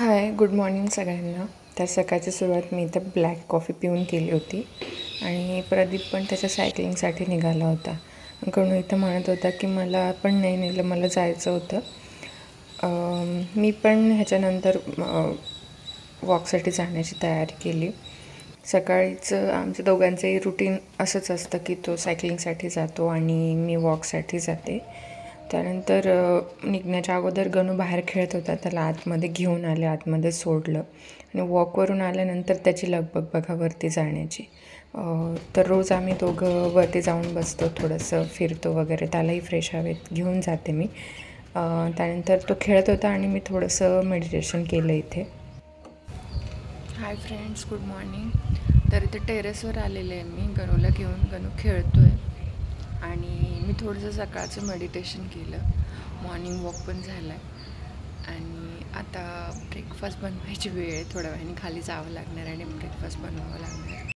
हाय, good morning सगळ्यांना. तर सकाळची सुरुवात मी इथं ब्लॅक कॉफी पिऊन केली होती आणि प्रदीप पण त्याच्या सायकलिंगसाठी निघाला होता. गणू इथं म्हणत होता की मला पण नाही नेलं, मला जायचं होतं. मी पण ह्याच्यानंतर वॉकसाठी जाण्याची तयारी केली. सकाळीच आमच्या दोघांचंही रुटीन असंच असतं की तो सायकलिंगसाठी जातो आणि मी वॉकसाठी जाते. त्यानंतर निघण्याच्या अगोदर गणू बाहेर खेळत होता, त्याला आतमध्ये घेऊन आले, आतमध्ये सोडलं आणि वॉकवरून आल्यानंतर त्याची लगबग बघा वरती जाण्याची. तर रोज आम्ही दोघं वरती जाऊन बसतो, थोडंसं फिरतो वगैरे, त्यालाही फ्रेश हवेत घेऊन जाते मी. त्यानंतर तो खेळत होता आणि मी थोडंसं मेडिटेशन केलं इथे. Hi friends, good morning. तर इथे टेरेसवर आलेले आहे मी गणूला घेऊन. गणू खेळतो आहे आणि मी थोडंसं सकाळचं मेडिटेशन केलं, मॉर्निंग वॉक पण झाला आहे आणि आता ब्रेकफास्ट बनवायची वेळ आहे. थोड्या वेळाने खाली जावं लागणार आणि ब्रेकफास्ट बनवावं लागणार.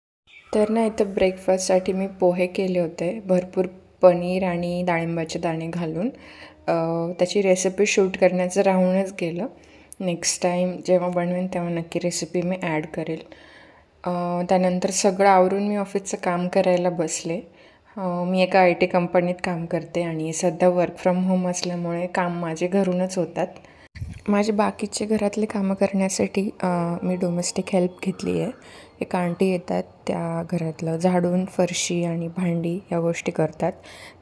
तर ना इथं ब्रेकफास्टसाठी मी पोहे केले होते, भरपूर पनीर आणि डाळिंबाचे दाणे घालून. त्याची रेसिपी शूट करण्याचं राहूनच गेलं. नेक्स्ट टाईम जेव्हा बनवेन तेव्हा नक्की रेसिपी मी ॲड करेल. त्यानंतर सगळं आवरून मी ऑफिसचं काम करायला बसले. मी एका IT कंपनीत काम करते आणि सध्या वर्क फ्रॉम होम असल्यामुळे काम माझे घरूनच होतात. माझे बाकीचे घरातले कामं करण्यासाठी मी डोमेस्टिक हेल्प घेतली आहे. एक आंटी येतात, त्या घरातलं झाडून, फरशी आणि भांडी या गोष्टी करतात.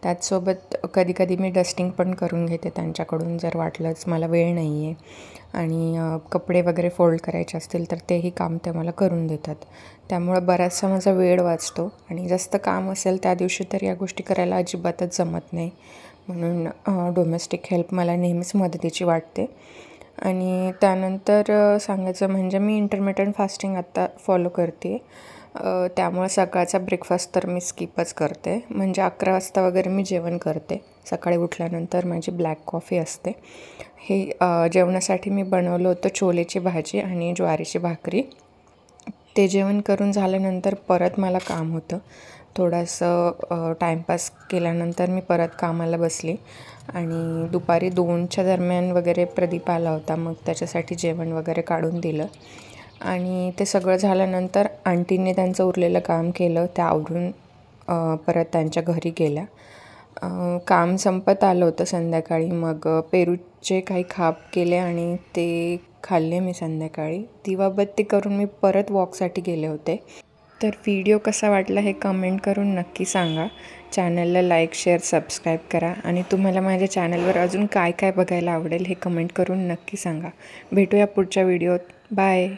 त्याचसोबत कधी कधी मी डस्टिंग पण करून घेते त्यांच्याकडून, जर वाटलंच मला वेळ नाही आहे. आणि कपडे वगैरे फोल्ड करायचे असतील तर तेही काम ते मला करून देतात. त्यामुळं बराचसा माझा वेळ वाचतो आणि जास्त काम असेल त्या दिवशी तर या गोष्टी करायला अजिबातच जमत नाही. म्हणून डोमेस्टिक हेल्प मला नेहमीच मदतीची वाटते. आणि त्यानंतर सांगायचं म्हणजे मी इंटरमिटंट फास्टिंग आत्ता फॉलो करते. त्यामुळे सकाळचा ब्रेकफास्ट तर मी स्किपच करते. म्हणजे 11 वाजता वगैरे मी जेवण करते. सकाळी उठल्यानंतर माझी ब्लॅक कॉफी असते. हे जेवणासाठी मी बनवलं होतं छोलेची भाजी आणि ज्वारीची भाकरी. ते जेवण करून झाल्यानंतर परत मला काम होतं. थोडंसं टाईमपास केल्यानंतर मी परत कामाला बसली आणि दुपारी 2च्या दरम्यान वगैरे प्रदीप आला होता. मग त्याच्यासाठी जेवण वगैरे काढून दिलं आणि ते सगळं झाल्यानंतर आंटींनी त्यांचं उरलेलं काम केलं. त्या आवरून परत त्यांच्या घरी गेल्या. काम संपत आलं होतं संध्याकाळी. मग पेरूचे काही खाप केले आणि ते खाल्ले मी संध्याकाळी. दिवाबत्ती करून मी परत वॉकसाठी गेले होते. तर व्हिडिओ कसा वाटला हे कमेंट करून नक्की सांगा. चॅनलला लाईक, शेअर, सबस्क्राईब करा आणि तुम्हाला माझ्या चॅनलवर अजून काय काय बघायला आवडेल हे कमेंट करून नक्की सांगा. भेटूया पुढच्या व्हिडिओत. बाय.